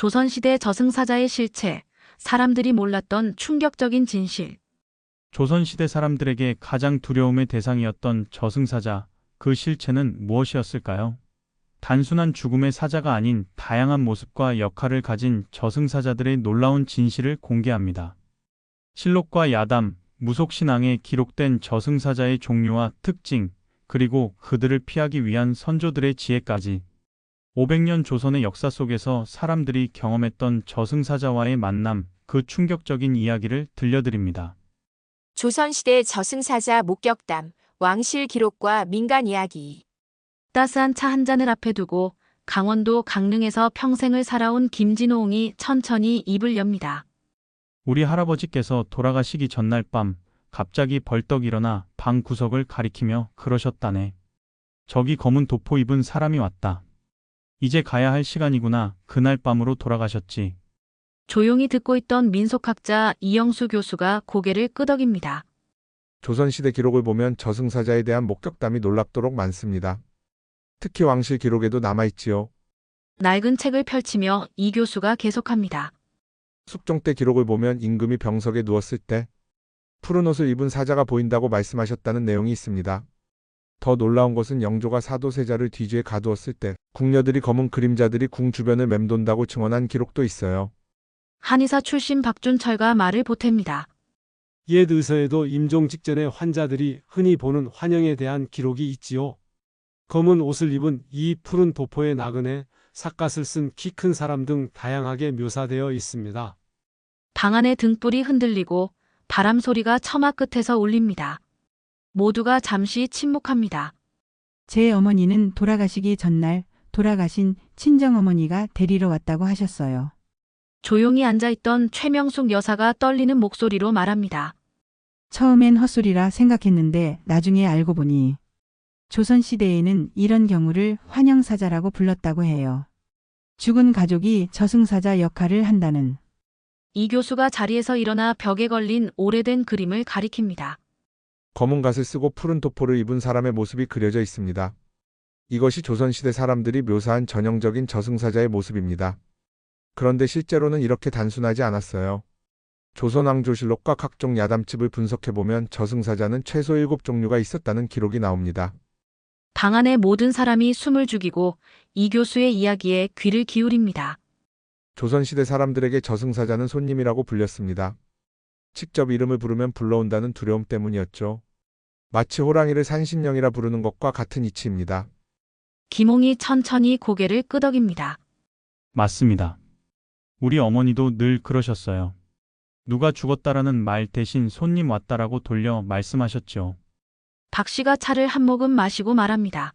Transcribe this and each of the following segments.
조선시대 저승사자의 실체, 사람들이 몰랐던 충격적인 진실. 조선시대 사람들에게 가장 두려움의 대상이었던 저승사자, 그 실체는 무엇이었을까요? 단순한 죽음의 사자가 아닌 다양한 모습과 역할을 가진 저승사자들의 놀라운 진실을 공개합니다. 실록과 야담, 무속신앙에 기록된 저승사자의 종류와 특징, 그리고 그들을 피하기 위한 선조들의 지혜까지 500년 조선의 역사 속에서 사람들이 경험했던 저승사자와의 만남, 그 충격적인 이야기를 들려드립니다. 조선시대 저승사자 목격담, 왕실 기록과 민간 이야기. 따스한 차 한 잔을 앞에 두고 강원도 강릉에서 평생을 살아온 김진호옹이 천천히 입을 엽니다. 우리 할아버지께서 돌아가시기 전날 밤 갑자기 벌떡 일어나 방 구석을 가리키며 그러셨다네. 저기 검은 도포 입은 사람이 왔다. 이제 가야 할 시간이구나. 그날 밤으로 돌아가셨지. 조용히 듣고 있던 민속학자 이영수 교수가 고개를 끄덕입니다. 조선시대 기록을 보면 저승사자에 대한 목격담이 놀랍도록 많습니다. 특히 왕실 기록에도 남아있지요. 낡은 책을 펼치며 이 교수가 계속합니다. 숙종 때 기록을 보면 임금이 병석에 누웠을 때 푸른 옷을 입은 사자가 보인다고 말씀하셨다는 내용이 있습니다. 더 놀라운 것은 영조가 사도세자를 뒤주에 가두었을 때 궁녀들이 검은 그림자들이 궁 주변을 맴돈다고 증언한 기록도 있어요. 한의사 출신 박준철가 말을 보탭니다. 옛 의서에도 임종 직전에 환자들이 흔히 보는 환영에 대한 기록이 있지요. 검은 옷을 입은 이 푸른 도포의 나그네, 삿갓을 쓴 키 큰 사람 등 다양하게 묘사되어 있습니다. 방 안의 등불이 흔들리고 바람 소리가 처마 끝에서 울립니다. 모두가 잠시 침묵합니다. 제 어머니는 돌아가시기 전날 돌아가신 친정어머니가 데리러 왔다고 하셨어요. 조용히 앉아있던 최명숙 여사가 떨리는 목소리로 말합니다. 처음엔 헛소리라 생각했는데 나중에 알고 보니 조선시대에는 이런 경우를 환영사자라고 불렀다고 해요. 죽은 가족이 저승사자 역할을 한다는. 이 교수가 자리에서 일어나 벽에 걸린 오래된 그림을 가리킵니다. 검은 갓을 쓰고 푸른 도포를 입은 사람의 모습이 그려져 있습니다. 이것이 조선시대 사람들이 묘사한 전형적인 저승사자의 모습입니다. 그런데 실제로는 이렇게 단순하지 않았어요. 조선왕조실록과 각종 야담집을 분석해보면 저승사자는 최소 7종류가 있었다는 기록이 나옵니다. 방 안의 모든 사람이 숨을 죽이고 이 교수의 이야기에 귀를 기울입니다. 조선시대 사람들에게 저승사자는 손님이라고 불렸습니다. 직접 이름을 부르면 불러온다는 두려움 때문이었죠. 마치 호랑이를 산신령이라 부르는 것과 같은 이치입니다. 김홍이 천천히 고개를 끄덕입니다. 맞습니다. 우리 어머니도 늘 그러셨어요. 누가 죽었다라는 말 대신 손님 왔다라고 돌려 말씀하셨죠. 박 씨가 차를 한 모금 마시고 말합니다.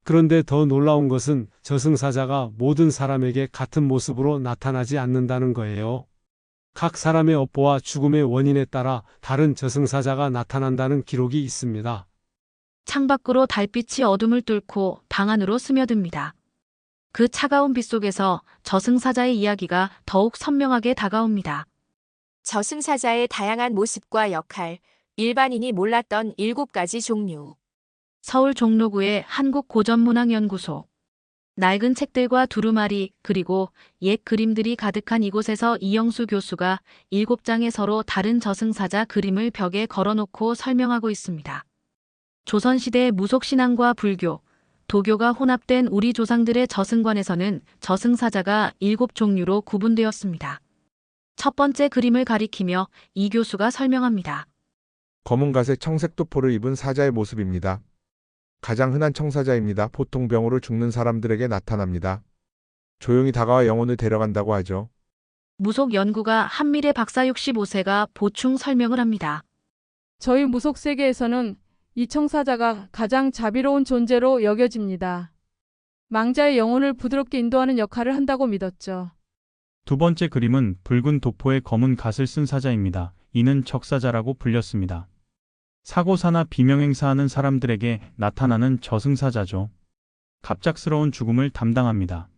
그런데 더 놀라운 것은 저승사자가 모든 사람에게 같은 모습으로 나타나지 않는다는 거예요. 각 사람의 업보와 죽음의 원인에 따라 다른 저승사자가 나타난다는 기록이 있습니다. 창밖으로 달빛이 어둠을 뚫고 방 안으로 스며듭니다. 그 차가운 빛 속에서 저승사자의 이야기가 더욱 선명하게 다가옵니다. 저승사자의 다양한 모습과 역할, 일반인이 몰랐던 7가지 종류. 서울 종로구의 한국고전문학연구소. 낡은 책들과 두루마리 그리고 옛 그림들이 가득한 이곳에서 이영수 교수가 7장의 서로 다른 저승사자 그림을 벽에 걸어놓고 설명하고 있습니다. 조선시대의 무속신앙과 불교, 도교가 혼합된 우리 조상들의 저승관에서는 저승사자가 7종류로 구분되었습니다. 첫 번째 그림을 가리키며 이 교수가 설명합니다. 검은 갓에 청색 도포를 입은 사자의 모습입니다. 가장 흔한 청사자입니다. 보통 병으로 죽는 사람들에게 나타납니다. 조용히 다가와 영혼을 데려간다고 하죠. 무속 연구가 한미래 박사 65세가 보충 설명을 합니다. 저희 무속 세계에서는 이 청사자가 가장 자비로운 존재로 여겨집니다. 망자의 영혼을 부드럽게 인도하는 역할을 한다고 믿었죠. 두 번째 그림은 붉은 도포에 검은 갓을 쓴 사자입니다. 이는 적사자라고 불렸습니다. 사고사나 비명행사하는 사람들에게 나타나는 저승사자죠. 갑작스러운 죽음을 담당합니다.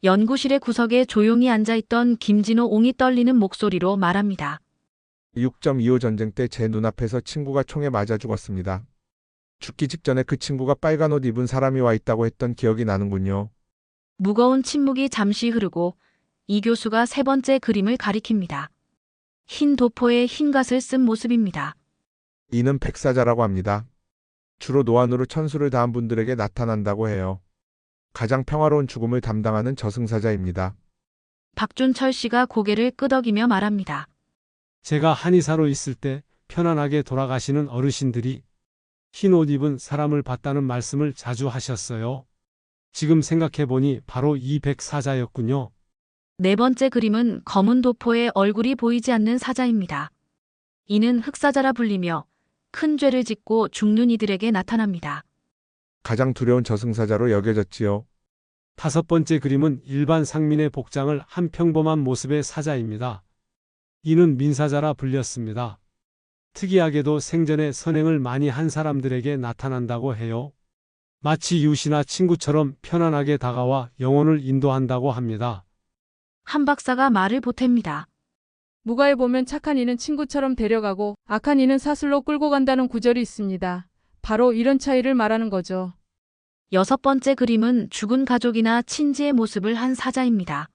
연구실의 구석에 조용히 앉아있던 김진호 옹이 떨리는 목소리로 말합니다. 6.25 전쟁 때 제 눈앞에서 친구가 총에 맞아 죽었습니다. 죽기 직전에 그 친구가 빨간 옷 입은 사람이 와 있다고 했던 기억이 나는군요. 무거운 침묵이 잠시 흐르고 이 교수가 세 번째 그림을 가리킵니다. 흰 도포에 흰 갓을 쓴 모습입니다. 이는 백사자라고 합니다. 주로 노안으로 천수를 다한 분들에게 나타난다고 해요. 가장 평화로운 죽음을 담당하는 저승사자입니다. 박준철 씨가 고개를 끄덕이며 말합니다. 제가 한의사로 있을 때 편안하게 돌아가시는 어르신들이 흰 옷 입은 사람을 봤다는 말씀을 자주 하셨어요. 지금 생각해보니 바로 이 백사자였군요. 네 번째 그림은 검은 도포에 얼굴이 보이지 않는 사자입니다. 이는 흑사자라 불리며 큰 죄를 짓고 죽는 이들에게 나타납니다. 가장 두려운 저승사자로 여겨졌지요. 다섯 번째 그림은 일반 상민의 복장을 한 평범한 모습의 사자입니다. 이는 민사자라 불렸습니다. 특이하게도 생전에 선행을 많이 한 사람들에게 나타난다고 해요. 마치 유시나 친구처럼 편안하게 다가와 영혼을 인도한다고 합니다. 한 박사가 말을 보탭니다. 무가에 보면 착한 이는 친구처럼 데려가고 악한 이는 사슬로 끌고 간다는 구절이 있습니다. 바로 이런 차이를 말하는 거죠. 여섯 번째 그림은 죽은 가족이나 친지의 모습을 한 사자입니다.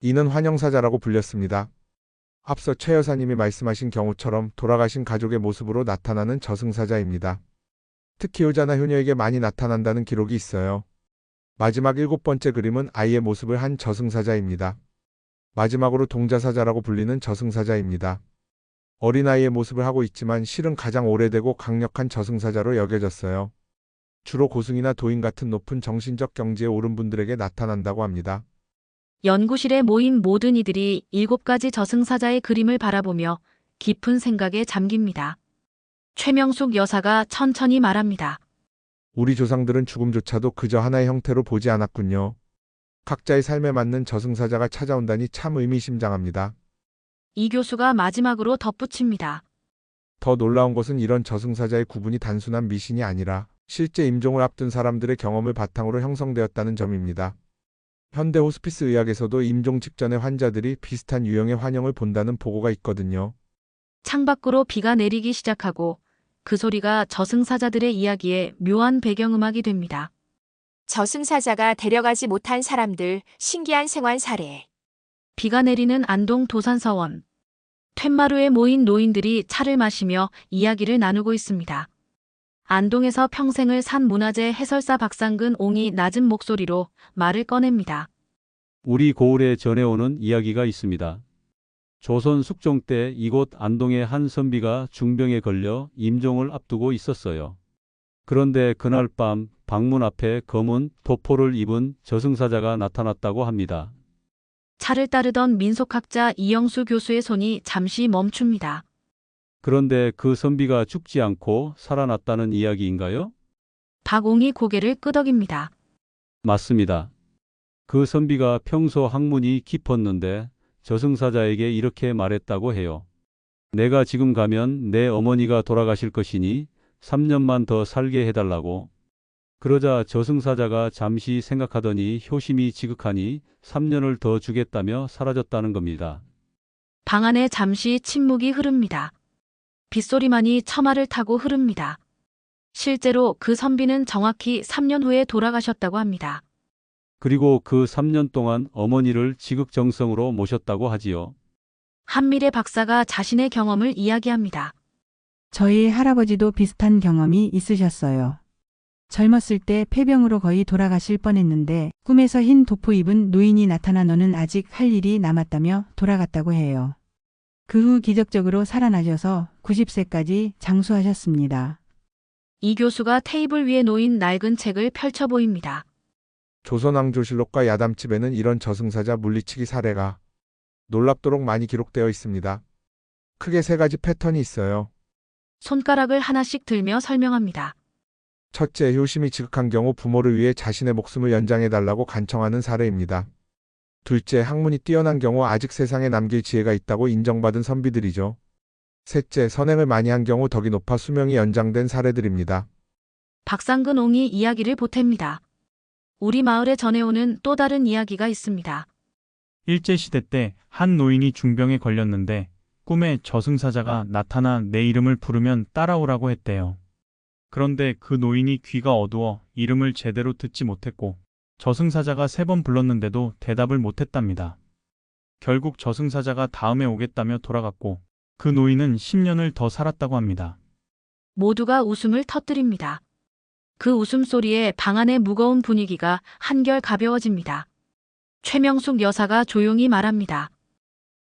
이는 환영사자라고 불렸습니다. 앞서 최 여사님이 말씀하신 경우처럼 돌아가신 가족의 모습으로 나타나는 저승사자입니다. 특히 효자나 효녀에게 많이 나타난다는 기록이 있어요. 마지막 일곱 번째 그림은 아이의 모습을 한 저승사자입니다. 마지막으로 동자사자라고 불리는 저승사자입니다. 어린아이의 모습을 하고 있지만 실은 가장 오래되고 강력한 저승사자로 여겨졌어요. 주로 고승이나 도인 같은 높은 정신적 경지에 오른 분들에게 나타난다고 합니다. 연구실에 모인 모든 이들이 7가지 저승사자의 그림을 바라보며 깊은 생각에 잠깁니다. 최명숙 여사가 천천히 말합니다. 우리 조상들은 죽음조차도 그저 하나의 형태로 보지 않았군요. 각자의 삶에 맞는 저승사자가 찾아온다니 참 의미심장합니다. 이 교수가 마지막으로 덧붙입니다. 더 놀라운 것은 이런 저승사자의 구분이 단순한 미신이 아니라 실제 임종을 앞둔 사람들의 경험을 바탕으로 형성되었다는 점입니다. 현대 호스피스 의학에서도 임종 직전의 환자들이 비슷한 유형의 환영을 본다는 보고가 있거든요. 창밖으로 비가 내리기 시작하고 그 소리가 저승사자들의 이야기에 묘한 배경음악이 됩니다. 저승사자가 데려가지 못한 사람들 신기한 생활 사례. 비가 내리는 안동 도산서원. 툇마루에 모인 노인들이 차를 마시며 이야기를 나누고 있습니다. 안동에서 평생을 산 문화재 해설사 박상근 옹이 낮은 목소리로 말을 꺼냅니다. 우리 고을에 전해오는 이야기가 있습니다. 조선 숙종 때 이곳 안동의 한 선비가 중병에 걸려 임종을 앞두고 있었어요. 그런데 그날 밤 방문 앞에 검은 도포를 입은 저승사자가 나타났다고 합니다. 차를 따르던 민속학자 이영수 교수의 손이 잠시 멈춥니다. 그런데 그 선비가 죽지 않고 살아났다는 이야기인가요? 박옹이 고개를 끄덕입니다. 맞습니다. 그 선비가 평소 학문이 깊었는데 저승사자에게 이렇게 말했다고 해요. 내가 지금 가면 내 어머니가 돌아가실 것이니 3년만 더 살게 해달라고. 그러자 저승사자가 잠시 생각하더니 효심이 지극하니 3년을 더 주겠다며 사라졌다는 겁니다. 방 안에 잠시 침묵이 흐릅니다. 빗소리만이 처마를 타고 흐릅니다. 실제로 그 선비는 정확히 3년 후에 돌아가셨다고 합니다. 그리고 그 3년 동안 어머니를 지극정성으로 모셨다고 하지요. 한미래 박사가 자신의 경험을 이야기합니다. 저희 할아버지도 비슷한 경험이 있으셨어요. 젊었을 때 폐병으로 거의 돌아가실 뻔했는데 꿈에서 흰 도포 입은 노인이 나타나 너는 아직 할 일이 남았다며 돌아갔다고 해요. 그 후 기적적으로 살아나셔서 90세까지 장수하셨습니다. 이 교수가 테이블 위에 놓인 낡은 책을 펼쳐 보입니다. 조선왕조실록과 야담집에는 이런 저승사자 물리치기 사례가 놀랍도록 많이 기록되어 있습니다. 크게 3가지 패턴이 있어요. 손가락을 하나씩 들며 설명합니다. 첫째, 효심이 지극한 경우 부모를 위해 자신의 목숨을 연장해달라고 간청하는 사례입니다. 둘째, 학문이 뛰어난 경우 아직 세상에 남길 지혜가 있다고 인정받은 선비들이죠. 셋째, 선행을 많이 한 경우 덕이 높아 수명이 연장된 사례들입니다. 박상근 옹이 이야기를 보탭니다. 우리 마을에 전해오는 또 다른 이야기가 있습니다. 일제시대 때 한 노인이 중병에 걸렸는데 꿈에 저승사자가 나타나 내 이름을 부르면 따라오라고 했대요. 그런데 그 노인이 귀가 어두워 이름을 제대로 듣지 못했고 저승사자가 3번 불렀는데도 대답을 못했답니다. 결국 저승사자가 다음에 오겠다며 돌아갔고 그 노인은 10년을 더 살았다고 합니다. 모두가 웃음을 터뜨립니다. 그 웃음소리에 방 안의 무거운 분위기가 한결 가벼워집니다. 최명숙 여사가 조용히 말합니다.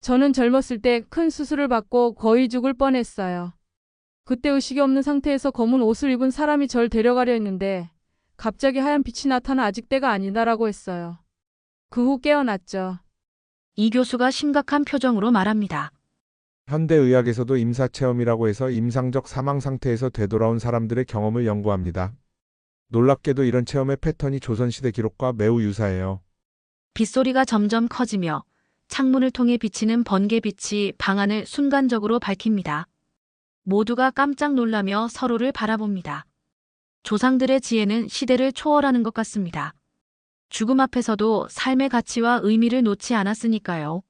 저는 젊었을 때 큰 수술을 받고 거의 죽을 뻔했어요. 그때 의식이 없는 상태에서 검은 옷을 입은 사람이 절 데려가려 했는데 갑자기 하얀 빛이 나타나 아직 때가 아니다라고 했어요. 그 후 깨어났죠. 이 교수가 심각한 표정으로 말합니다. 현대의학에서도 임사체험이라고 해서 임상적 사망 상태에서 되돌아온 사람들의 경험을 연구합니다. 놀랍게도 이런 체험의 패턴이 조선시대 기록과 매우 유사해요. 빗소리가 점점 커지며 창문을 통해 비치는 번개빛이 방 안을 순간적으로 밝힙니다. 모두가 깜짝 놀라며 서로를 바라봅니다. 조상들의 지혜는 시대를 초월하는 것 같습니다. 죽음 앞에서도 삶의 가치와 의미를 놓지 않았으니까요.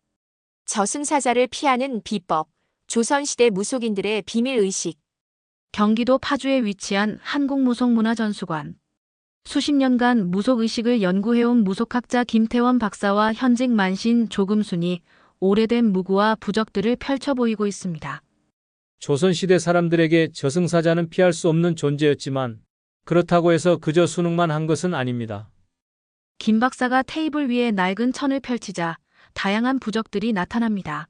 저승사자를 피하는 비법, 조선시대 무속인들의 비밀의식. 경기도 파주에 위치한 한국무속문화전수관. 수십 년간 무속의식을 연구해온 무속학자 김태원 박사와 현직 만신 조금순이 오래된 무구와 부적들을 펼쳐 보이고 있습니다. 조선시대 사람들에게 저승사자는 피할 수 없는 존재였지만 그렇다고 해서 그저 수능만 한 것은 아닙니다. 김 박사가 테이블 위에 낡은 천을 펼치자 다양한 부적들이 나타납니다.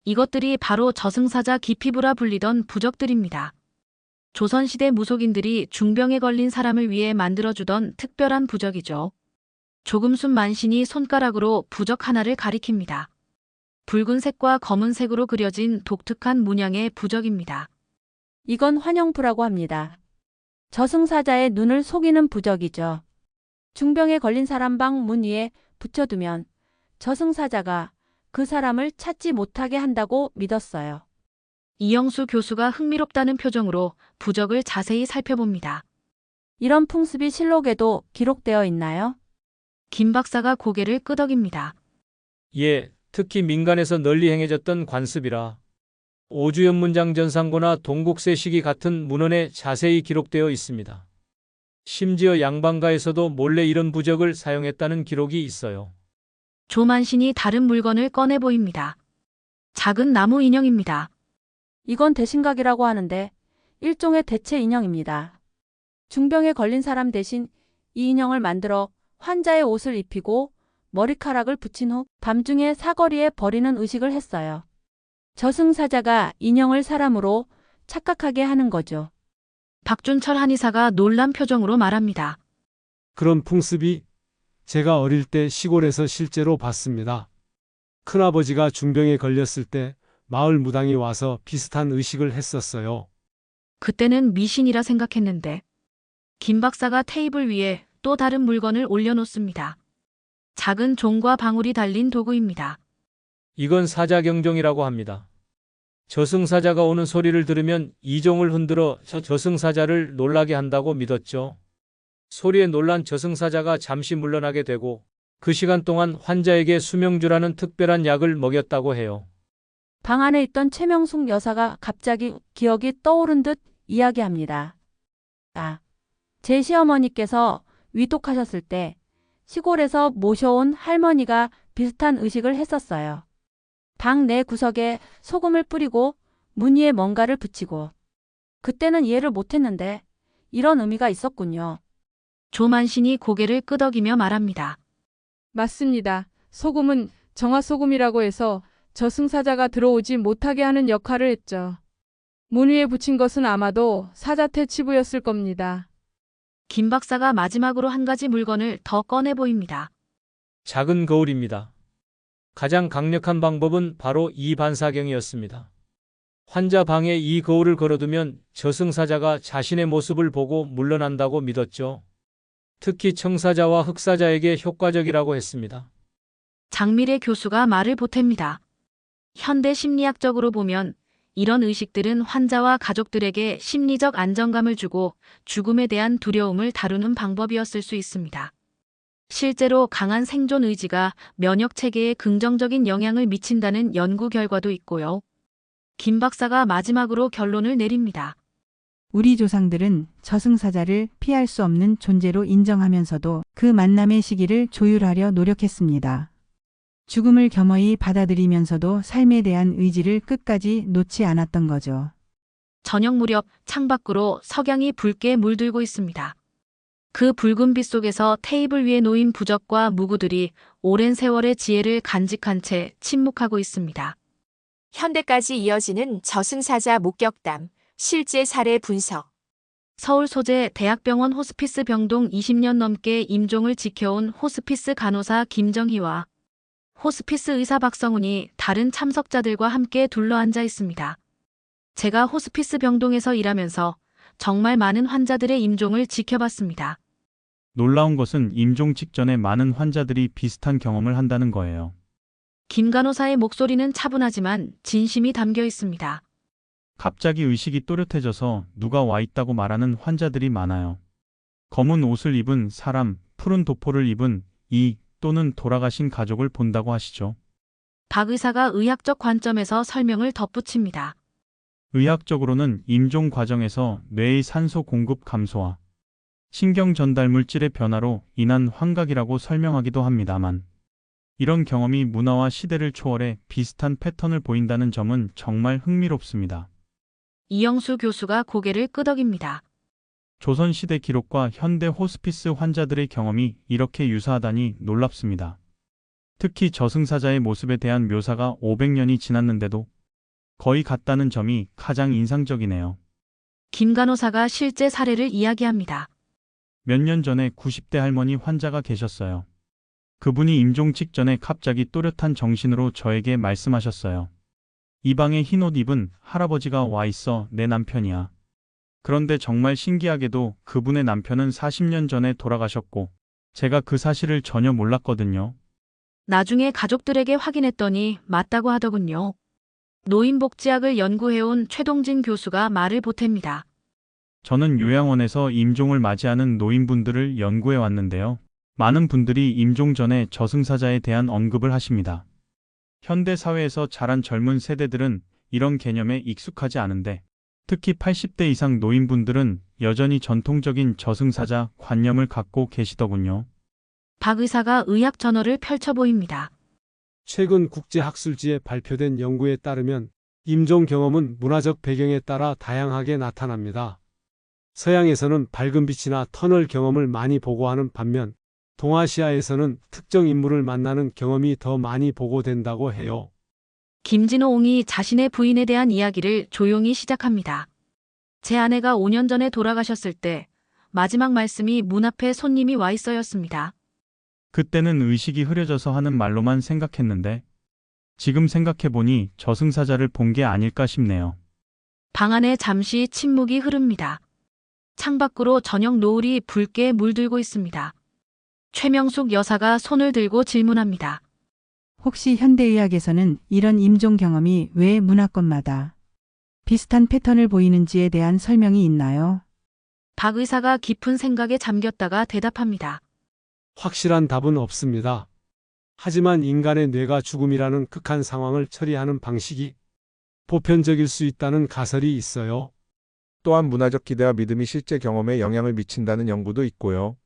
이것들이 바로 저승사자 기피부라 불리던 부적들입니다. 조선시대 무속인들이 중병에 걸린 사람을 위해 만들어주던 특별한 부적이죠. 조금순 만신이 손가락으로 부적 하나를 가리킵니다. 붉은색과 검은색으로 그려진 독특한 문양의 부적입니다. 이건 환영부라고 합니다. 저승사자의 눈을 속이는 부적이죠. 중병에 걸린 사람 방 문 위에 붙여두면 저승사자가 그 사람을 찾지 못하게 한다고 믿었어요. 이영수 교수가 흥미롭다는 표정으로 부적을 자세히 살펴봅니다. 이런 풍습이 실록에도 기록되어 있나요? 김 박사가 고개를 끄덕입니다. 예, 특히 민간에서 널리 행해졌던 관습이라 오주연문장 전상고나 동국세 시기 같은 문헌에 자세히 기록되어 있습니다. 심지어 양반가에서도 몰래 이런 부적을 사용했다는 기록이 있어요. 조만신이 다른 물건을 꺼내 보입니다. 작은 나무 인형입니다. 이건 대신각이라고 하는데 일종의 대체 인형입니다. 중병에 걸린 사람 대신 이 인형을 만들어 환자의 옷을 입히고 머리카락을 붙인 후 밤중에 사거리에 버리는 의식을 했어요. 저승사자가 인형을 사람으로 착각하게 하는 거죠. 박준철 한의사가 놀란 표정으로 말합니다. 그런 풍습이 제가 어릴 때 시골에서 실제로 봤습니다. 큰아버지가 중병에 걸렸을 때 마을 무당이 와서 비슷한 의식을 했었어요. 그때는 미신이라 생각했는데 김 박사가 테이블 위에 또 다른 물건을 올려놓습니다. 작은 종과 방울이 달린 도구입니다. 이건 사자경종이라고 합니다. 저승사자가 오는 소리를 들으면 이 종을 흔들어 저승사자를 놀라게 한다고 믿었죠. 소리에 놀란 저승사자가 잠시 물러나게 되고 그 시간 동안 환자에게 수명주라는 특별한 약을 먹였다고 해요. 방 안에 있던 최명숙 여사가 갑자기 기억이 떠오른 듯 이야기합니다. 제 시어머니께서 위독하셨을 때 시골에서 모셔온 할머니가 비슷한 의식을 했었어요. 방 내 구석에 소금을 뿌리고 문 위에 뭔가를 붙이고. 그때는 이해를 못했는데 이런 의미가 있었군요. 조만신이 고개를 끄덕이며 말합니다. 맞습니다. 소금은 정화소금이라고 해서 저승사자가 들어오지 못하게 하는 역할을 했죠. 문 위에 붙인 것은 아마도 사자태 치부였을 겁니다. 김 박사가 마지막으로 한 가지 물건을 더 꺼내 보입니다. 작은 거울입니다. 가장 강력한 방법은 바로 이 반사경이었습니다. 환자 방에 이 거울을 걸어두면 저승사자가 자신의 모습을 보고 물러난다고 믿었죠. 특히 청사자와 흑사자에게 효과적이라고 했습니다. 장미래 교수가 말을 보탭니다. 현대 심리학적으로 보면 이런 의식들은 환자와 가족들에게 심리적 안정감을 주고 죽음에 대한 두려움을 다루는 방법이었을 수 있습니다. 실제로 강한 생존 의지가 면역 체계에 긍정적인 영향을 미친다는 연구 결과도 있고요. 김 박사가 마지막으로 결론을 내립니다. 우리 조상들은 저승사자를 피할 수 없는 존재로 인정하면서도 그 만남의 시기를 조율하려 노력했습니다. 죽음을 겸허히 받아들이면서도 삶에 대한 의지를 끝까지 놓지 않았던 거죠. 저녁 무렵 창밖으로 석양이 붉게 물들고 있습니다. 그 붉은 빛 속에서 테이블 위에 놓인 부적과 무구들이 오랜 세월의 지혜를 간직한 채 침묵하고 있습니다. 현대까지 이어지는 저승사자 목격담, 실제 사례 분석. 서울 소재 대학병원 호스피스 병동 20년 넘게 임종을 지켜온 호스피스 간호사 김정희와 호스피스 의사 박성훈이 다른 참석자들과 함께 둘러앉아 있습니다. 제가 호스피스 병동에서 일하면서 정말 많은 환자들의 임종을 지켜봤습니다. 놀라운 것은 임종 직전에 많은 환자들이 비슷한 경험을 한다는 거예요. 김 간호사의 목소리는 차분하지만 진심이 담겨 있습니다. 갑자기 의식이 또렷해져서 누가 와 있다고 말하는 환자들이 많아요. 검은 옷을 입은 사람, 푸른 도포를 입은 이 또는 돌아가신 가족을 본다고 하시죠. 박 의사가 의학적 관점에서 설명을 덧붙입니다. 의학적으로는 임종 과정에서 뇌의 산소 공급 감소와 신경 전달 물질의 변화로 인한 환각이라고 설명하기도 합니다만, 이런 경험이 문화와 시대를 초월해 비슷한 패턴을 보인다는 점은 정말 흥미롭습니다. 이영수 교수가 고개를 끄덕입니다. 조선시대 기록과 현대 호스피스 환자들의 경험이 이렇게 유사하다니 놀랍습니다. 특히 저승사자의 모습에 대한 묘사가 500년이 지났는데도 거의 같다는 점이 가장 인상적이네요. 김 간호사가 실제 사례를 이야기합니다. 몇 년 전에 90대 할머니 환자가 계셨어요. 그분이 임종 직전에 갑자기 또렷한 정신으로 저에게 말씀하셨어요. 이 방에 흰옷 입은 할아버지가 와 있어 내 남편이야. 그런데 정말 신기하게도 그분의 남편은 40년 전에 돌아가셨고 제가 그 사실을 전혀 몰랐거든요. 나중에 가족들에게 확인했더니 맞다고 하더군요. 노인복지학을 연구해온 최동진 교수가 말을 보탭니다. 저는 요양원에서 임종을 맞이하는 노인분들을 연구해 왔는데요. 많은 분들이 임종 전에 저승사자에 대한 언급을 하십니다. 현대 사회에서 자란 젊은 세대들은 이런 개념에 익숙하지 않은데, 특히 80대 이상 노인분들은 여전히 전통적인 저승사자 관념을 갖고 계시더군요. 박 의사가 의학 저널을 펼쳐 보입니다. 최근 국제학술지에 발표된 연구에 따르면 임종 경험은 문화적 배경에 따라 다양하게 나타납니다. 서양에서는 밝은 빛이나 터널 경험을 많이 보고하는 반면 동아시아에서는 특정 인물을 만나는 경험이 더 많이 보고된다고 해요. 김진호 옹이 자신의 부인에 대한 이야기를 조용히 시작합니다. 제 아내가 5년 전에 돌아가셨을 때 마지막 말씀이 문 앞에 손님이 와 있어였습니다. 그때는 의식이 흐려져서 하는 말로만 생각했는데 지금 생각해보니 저승사자를 본 게 아닐까 싶네요. 방 안에 잠시 침묵이 흐릅니다. 창밖으로 저녁 노을이 붉게 물들고 있습니다. 최명숙 여사가 손을 들고 질문합니다. 혹시 현대의학에서는 이런 임종 경험이 왜 문화권마다 비슷한 패턴을 보이는지에 대한 설명이 있나요? 박 의사가 깊은 생각에 잠겼다가 대답합니다. 확실한 답은 없습니다. 하지만 인간의 뇌가 죽음이라는 극한 상황을 처리하는 방식이 보편적일 수 있다는 가설이 있어요. 또한 문화적 기대와 믿음이 실제 경험에 영향을 미친다는 연구도 있고요.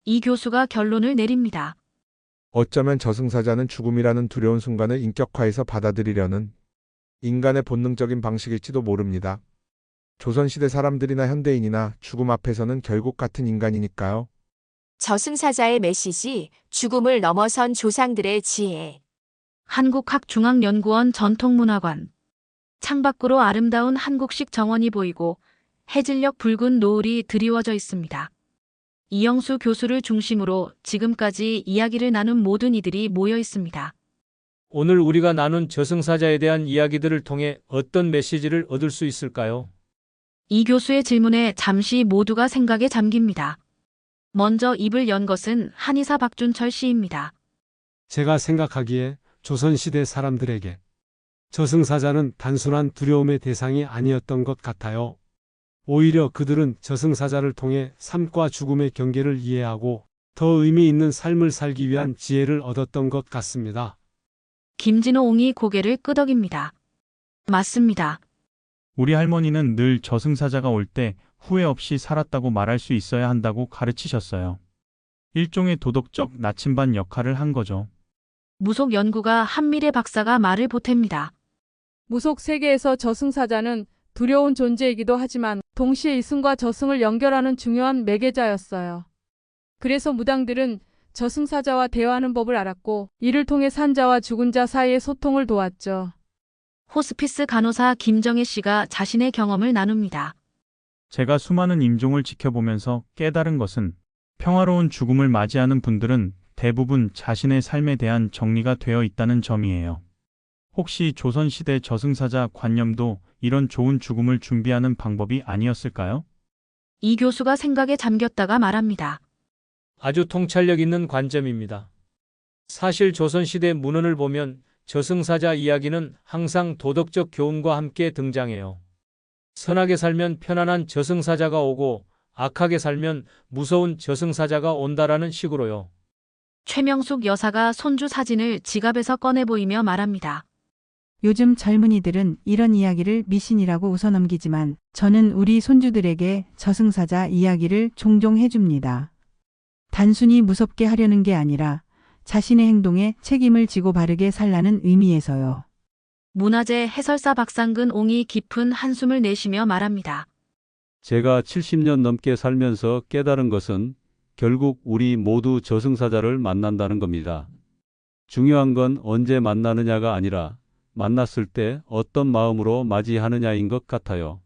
이 교수가 결론을 내립니다. 어쩌면 저승사자는 죽음이라는 두려운 순간을 인격화해서 받아들이려는 인간의 본능적인 방식일지도 모릅니다. 조선시대 사람들이나 현대인이나 죽음 앞에서는 결국 같은 인간이니까요. 저승사자의 메시지, 죽음을 넘어선 조상들의 지혜. 한국학중앙연구원 전통문화관. 창밖으로 아름다운 한국식 정원이 보이고 해질녘 붉은 노을이 드리워져 있습니다. 이영수 교수를 중심으로 지금까지 이야기를 나눈 모든 이들이 모여 있습니다. 오늘 우리가 나눈 저승사자에 대한 이야기들을 통해 어떤 메시지를 얻을 수 있을까요? 이 교수의 질문에 잠시 모두가 생각에 잠깁니다. 먼저 입을 연 것은 한의사 박준철 씨입니다. 제가 생각하기에 조선시대 사람들에게 저승사자는 단순한 두려움의 대상이 아니었던 것 같아요. 오히려 그들은 저승사자를 통해 삶과 죽음의 경계를 이해하고 더 의미 있는 삶을 살기 위한 지혜를 얻었던 것 같습니다. 김진호 옹이 고개를 끄덕입니다. 맞습니다. 우리 할머니는 늘 저승사자가 올 때 후회 없이 살았다고 말할 수 있어야 한다고 가르치셨어요. 일종의 도덕적 나침반 역할을 한 거죠. 무속 연구가 한미래 박사가 말을 보탭니다. 무속 세계에서 저승사자는 두려운 존재이기도 하지만 동시에 이승과 저승을 연결하는 중요한 매개자였어요. 그래서 무당들은 저승사자와 대화하는 법을 알았고 이를 통해 산자와 죽은 자 사이의 소통을 도왔죠. 호스피스 간호사 김정혜 씨가 자신의 경험을 나눕니다. 제가 수많은 임종을 지켜보면서 깨달은 것은 평화로운 죽음을 맞이하는 분들은 대부분 자신의 삶에 대한 정리가 되어 있다는 점이에요. 혹시 조선시대 저승사자 관념도 이런 좋은 죽음을 준비하는 방법이 아니었을까요? 이 교수가 생각에 잠겼다가 말합니다. 아주 통찰력 있는 관점입니다. 사실 조선시대 문헌을 보면 저승사자 이야기는 항상 도덕적 교훈과 함께 등장해요. 선하게 살면 편안한 저승사자가 오고 악하게 살면 무서운 저승사자가 온다라는 식으로요. 최명숙 여사가 손주 사진을 지갑에서 꺼내 보이며 말합니다. 요즘 젊은이들은 이런 이야기를 미신이라고 웃어넘기지만 저는 우리 손주들에게 저승사자 이야기를 종종 해줍니다. 단순히 무섭게 하려는 게 아니라 자신의 행동에 책임을 지고 바르게 살라는 의미에서요. 문화재 해설사 박상근 옹이 깊은 한숨을 내쉬며 말합니다. 제가 70년 넘게 살면서 깨달은 것은 결국 우리 모두 저승사자를 만난다는 겁니다. 중요한 건 언제 만나느냐가 아니라 만났을 때 어떤 마음으로 맞이하느냐인 것 같아요.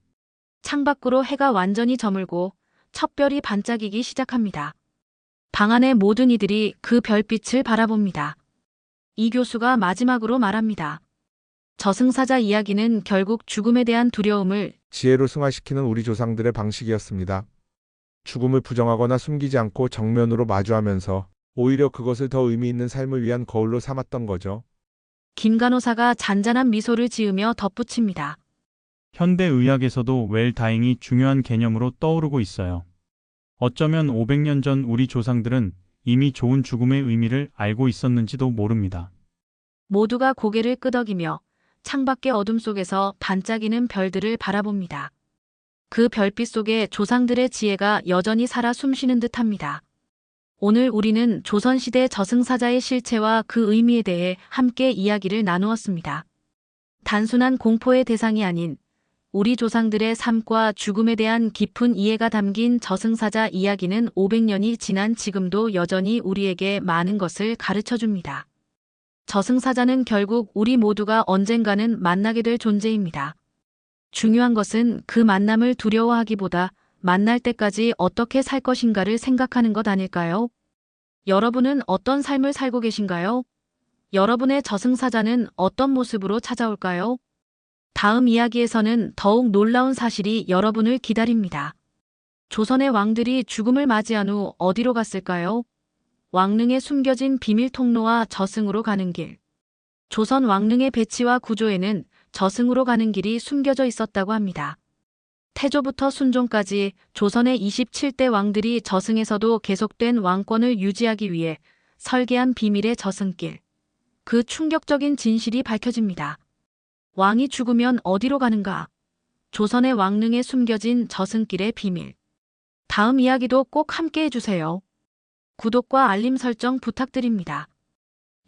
창밖으로 해가 완전히 저물고 첫 별이 반짝이기 시작합니다. 방 안의 모든 이들이 그 별빛을 바라봅니다. 이 교수가 마지막으로 말합니다. 저승사자 이야기는 결국 죽음에 대한 두려움을 지혜로 승화시키는 우리 조상들의 방식이었습니다. 죽음을 부정하거나 숨기지 않고 정면으로 마주하면서 오히려 그것을 더 의미 있는 삶을 위한 거울로 삼았던 거죠. 김 간호사가 잔잔한 미소를 지으며 덧붙입니다. 현대 의학에서도 웰다잉이 중요한 개념으로 떠오르고 있어요. 어쩌면 500년 전 우리 조상들은 이미 좋은 죽음의 의미를 알고 있었는지도 모릅니다. 모두가 고개를 끄덕이며 창밖의 어둠 속에서 반짝이는 별들을 바라봅니다. 그 별빛 속에 조상들의 지혜가 여전히 살아 숨쉬는 듯합니다. 오늘 우리는 조선시대 저승사자의 실체와 그 의미에 대해 함께 이야기를 나누었습니다. 단순한 공포의 대상이 아닌 우리 조상들의 삶과 죽음에 대한 깊은 이해가 담긴 저승사자 이야기는 500년이 지난 지금도 여전히 우리에게 많은 것을 가르쳐줍니다. 저승사자는 결국 우리 모두가 언젠가는 만나게 될 존재입니다. 중요한 것은 그 만남을 두려워하기보다 만날 때까지 어떻게 살 것인가를 생각하는 것 아닐까요? 여러분은 어떤 삶을 살고 계신가요? 여러분의 저승사자는 어떤 모습으로 찾아올까요? 다음 이야기에서는 더욱 놀라운 사실이 여러분을 기다립니다. 조선의 왕들이 죽음을 맞이한 후 어디로 갔을까요? 왕릉에 숨겨진 비밀 통로와 저승으로 가는 길. 조선 왕릉의 배치와 구조에는 저승으로 가는 길이 숨겨져 있었다고 합니다. 태조부터 순종까지 조선의 27대 왕들이 저승에서도 계속된 왕권을 유지하기 위해 설계한 비밀의 저승길. 그 충격적인 진실이 밝혀집니다. 왕이 죽으면 어디로 가는가? 조선의 왕릉에 숨겨진 저승길의 비밀. 다음 이야기도 꼭 함께 해주세요. 구독과 알림 설정 부탁드립니다.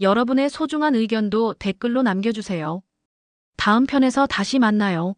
여러분의 소중한 의견도 댓글로 남겨주세요. 다음 편에서 다시 만나요.